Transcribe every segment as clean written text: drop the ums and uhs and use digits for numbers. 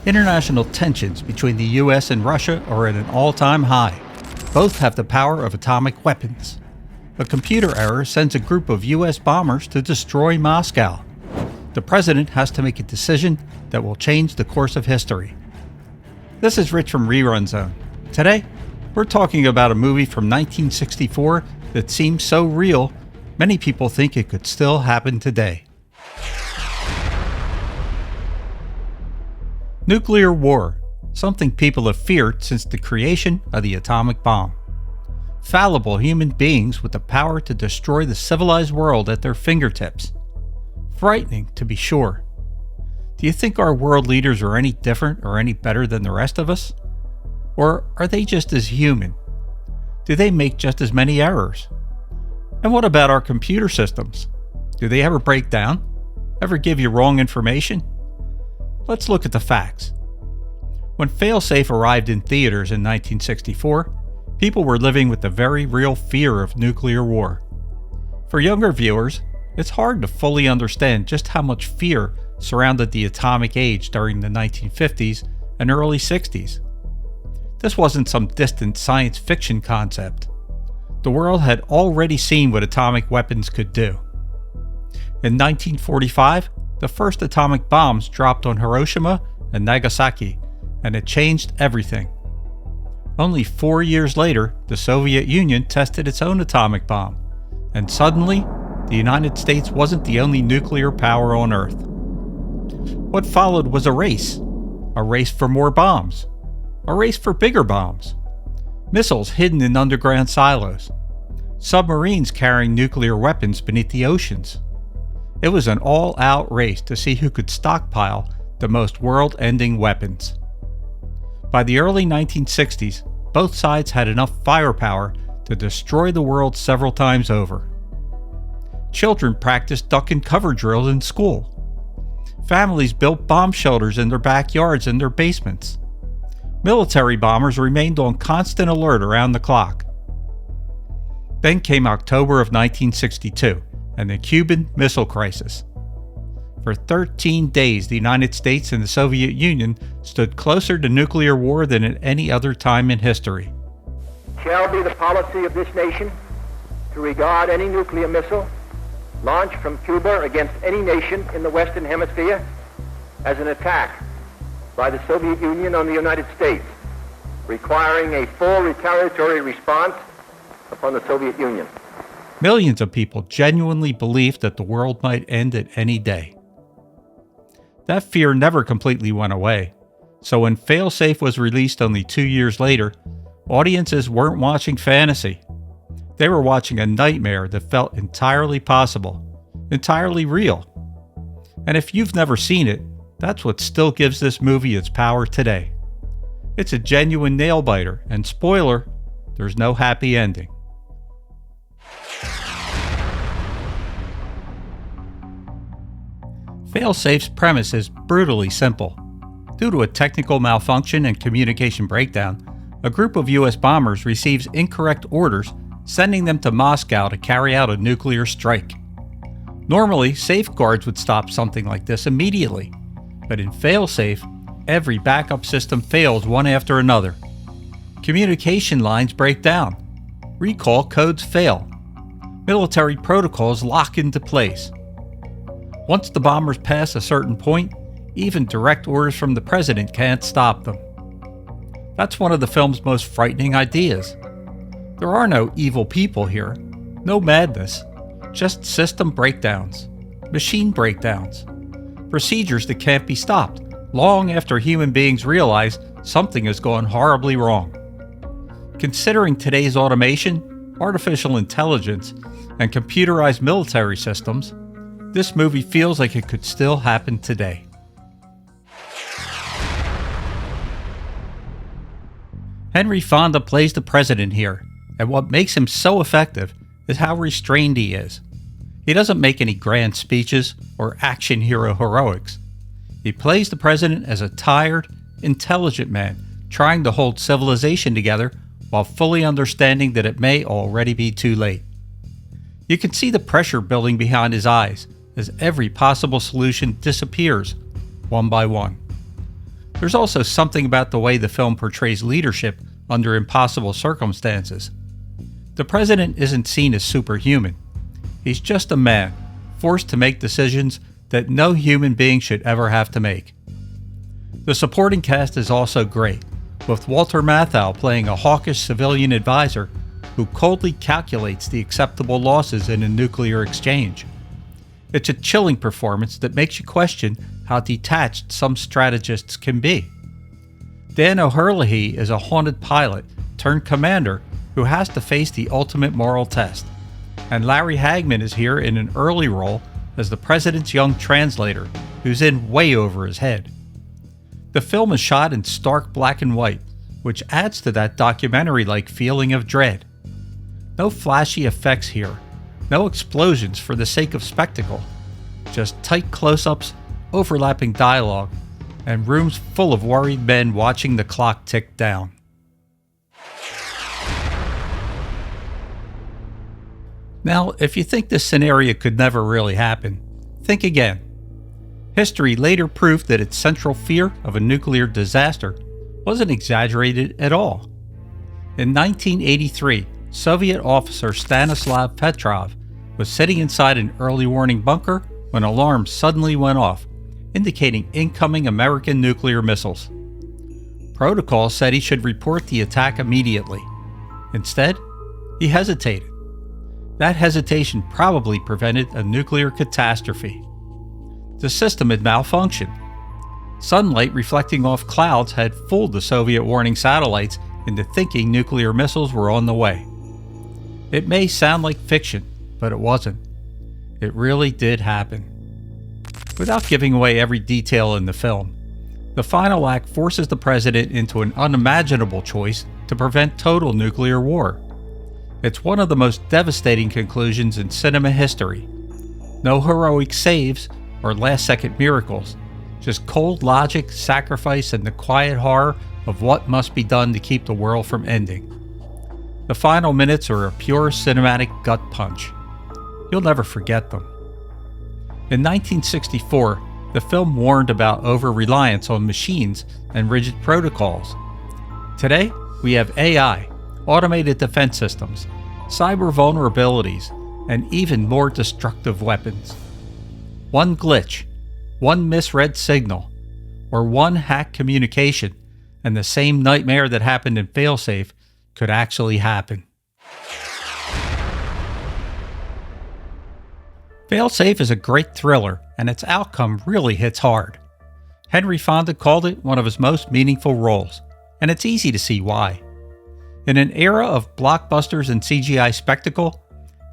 International tensions between the US and Russia are at an all-time high. Both have the power of atomic weapons. A computer error sends a group of US bombers to destroy Moscow. The president has to make a decision that will change the course of history. This is Rich from Rerun Zone. Today, we're talking about a movie from 1964 that seems so real, many people think it could still happen today. Nuclear war, something people have feared since the creation of the atomic bomb. Fallible human beings with the power to destroy the civilized world at their fingertips. Frightening, to be sure. Do you think our world leaders are any different or any better than the rest of us? Or are they just as human? Do they make just as many errors? And what about our computer systems? Do they ever break down? Ever give you wrong information? Let's look at the facts. When Failsafe arrived in theaters in 1964, people were living with the very real fear of nuclear war. For younger viewers, it's hard to fully understand just how much fear surrounded the atomic age during the 1950s and early 60s. This wasn't some distant science fiction concept. The world had already seen what atomic weapons could do. In 1945, the first atomic bombs dropped on Hiroshima and Nagasaki, and it changed everything. Only 4 years later, the Soviet Union tested its own atomic bomb, and suddenly, the United States wasn't the only nuclear power on Earth. What followed was a race for more bombs, a race for bigger bombs, missiles hidden in underground silos, submarines carrying nuclear weapons beneath the oceans. It was an all-out race to see who could stockpile the most world-ending weapons. By the early 1960s, both sides had enough firepower to destroy the world several times over. Children practiced duck and cover drills in school. Families built bomb shelters in their backyards and their basements. Military bombers remained on constant alert around the clock. Then came October of 1962. And the Cuban Missile Crisis. For 13 days, the United States and the Soviet Union stood closer to nuclear war than at any other time in history. It shall be the policy of this nation to regard any nuclear missile launched from Cuba against any nation in the Western Hemisphere as an attack by the Soviet Union on the United States, requiring a full retaliatory response upon the Soviet Union. Millions of people genuinely believed that the world might end at any day. That fear never completely went away, so when Failsafe was released only 2 years later, audiences weren't watching fantasy. They were watching a nightmare that felt entirely possible, entirely real. And if you've never seen it, that's what still gives this movie its power today. It's a genuine nail-biter, and spoiler, there's no happy ending. Failsafe's premise is brutally simple. Due to a technical malfunction and communication breakdown, a group of US bombers receives incorrect orders, sending them to Moscow to carry out a nuclear strike. Normally, safeguards would stop something like this immediately, but in Failsafe, every backup system fails one after another. Communication lines break down. Recall codes fail. Military protocols lock into place. Once the bombers pass a certain point, even direct orders from the president can't stop them. That's one of the film's most frightening ideas. There are no evil people here, no madness, just system breakdowns, machine breakdowns, procedures that can't be stopped long after human beings realize something has gone horribly wrong. Considering today's automation, artificial intelligence, and computerized military systems, this movie feels like it could still happen today. Henry Fonda plays the president here, and what makes him so effective is how restrained he is. He doesn't make any grand speeches or action hero heroics. He plays the president as a tired, intelligent man trying to hold civilization together while fully understanding that it may already be too late. You can see the pressure building behind his eyes as every possible solution disappears one by one. There's also something about the way the film portrays leadership under impossible circumstances. The president isn't seen as superhuman. He's just a man, forced to make decisions that no human being should ever have to make. The supporting cast is also great, with Walter Matthau playing a hawkish civilian advisor who coldly calculates the acceptable losses in a nuclear exchange. It's a chilling performance that makes you question how detached some strategists can be. Dan O'Herlihy is a haunted pilot turned commander who has to face the ultimate moral test. And Larry Hagman is here in an early role as the president's young translator, who's in way over his head. The film is shot in stark black and white, which adds to that documentary-like feeling of dread. No flashy effects here, no explosions for the sake of spectacle, just tight close-ups, overlapping dialogue, and rooms full of worried men watching the clock tick down. Now, if you think this scenario could never really happen, think again. History later proved that its central fear of a nuclear disaster wasn't exaggerated at all. In 1983, Soviet officer Stanislav Petrov was sitting inside an early warning bunker when alarms suddenly went off, indicating incoming American nuclear missiles. Protocol said he should report the attack immediately. Instead, he hesitated. That hesitation probably prevented a nuclear catastrophe. The system had malfunctioned. Sunlight reflecting off clouds had fooled the Soviet warning satellites into thinking nuclear missiles were on the way. It may sound like fiction, but it wasn't. It really did happen. Without giving away every detail in the film, the final act forces the president into an unimaginable choice to prevent total nuclear war. It's one of the most devastating conclusions in cinema history. No heroic saves or last-second miracles, just cold logic, sacrifice, and the quiet horror of what must be done to keep the world from ending. The final minutes are a pure cinematic gut punch. You'll never forget them. In 1964, the film warned about over-reliance on machines and rigid protocols. Today, we have AI, automated defense systems, cyber vulnerabilities, and even more destructive weapons. One glitch, one misread signal, or one hacked communication, and the same nightmare that happened in Failsafe could actually happen. Failsafe is a great thriller, and its outcome really hits hard. Henry Fonda called it one of his most meaningful roles, and it's easy to see why. In an era of blockbusters and CGI spectacle,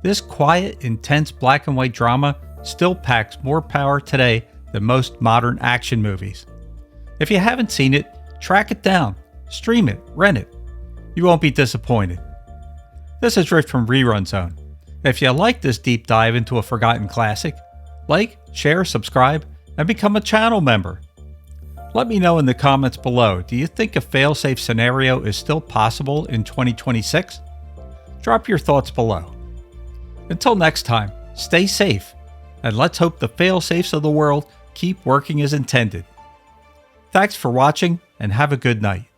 this quiet, intense black and white drama still packs more power today than most modern action movies. If you haven't seen it, track it down, stream it, rent it. You won't be disappointed. This is Rick from Rerun Zone. If you like this deep dive into a forgotten classic, like, share, subscribe, and become a channel member. Let me know in the comments below, do you think a failsafe scenario is still possible in 2026? Drop your thoughts below. Until next time, stay safe, and let's hope the failsafes of the world keep working as intended. Thanks for watching, and have a good night.